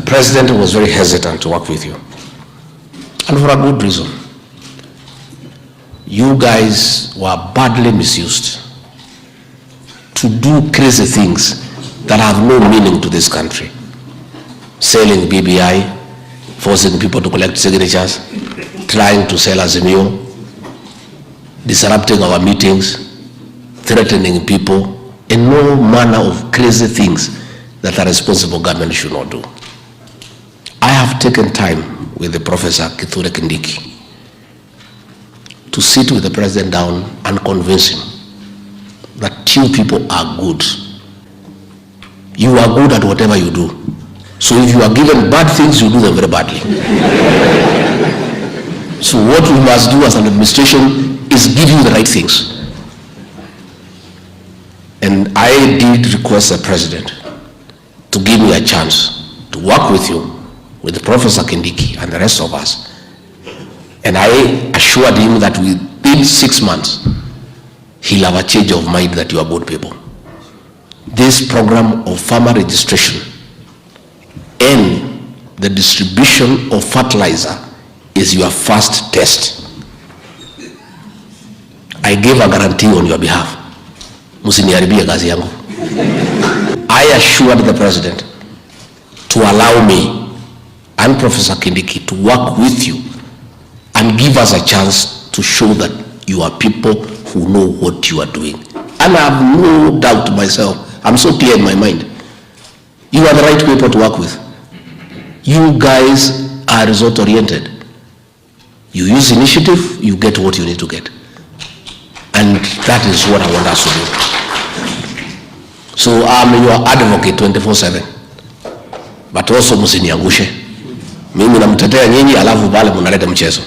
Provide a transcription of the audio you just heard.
president was very hesitant to work with you. And for a good reason. You guys were badly misused to do crazy things that have no meaning to this country. Selling BBI, forcing people to collect signatures, trying to sell Azimio, disrupting our meetings, threatening people, and no manner of crazy things that a responsible government should not do. I have taken time with the Professor Kithure Kindiki to sit with the president down and convince him that you people are good. You are good at whatever you do. So if you are given bad things, you do them very badly. So what we must do as an administration is give you the right things. And I did request the president to give me a chance to work with you, with Professor Kindiki and the rest of us. And I assured him that within 6 months, he'll have a change of mind that you are good people. This program of farmer registration and the distribution of fertilizer is your first test. I gave a guarantee on your behalf. MSINIHARIBIE KAZI YANGU. I assured the president to allow me and Professor Kindiki to work with you and give us a chance to show that you are people who know what you are doing. And I have no doubt myself, I'm so clear in my mind, you are the right people to work with. You guys are result oriented. You use initiative, you get what you need to get. And that is what I want us to do. So I'm your advocate 24/7. But also msiniangushe. Mimi namtetea nyinyi alafu pale mnaleta mchezo.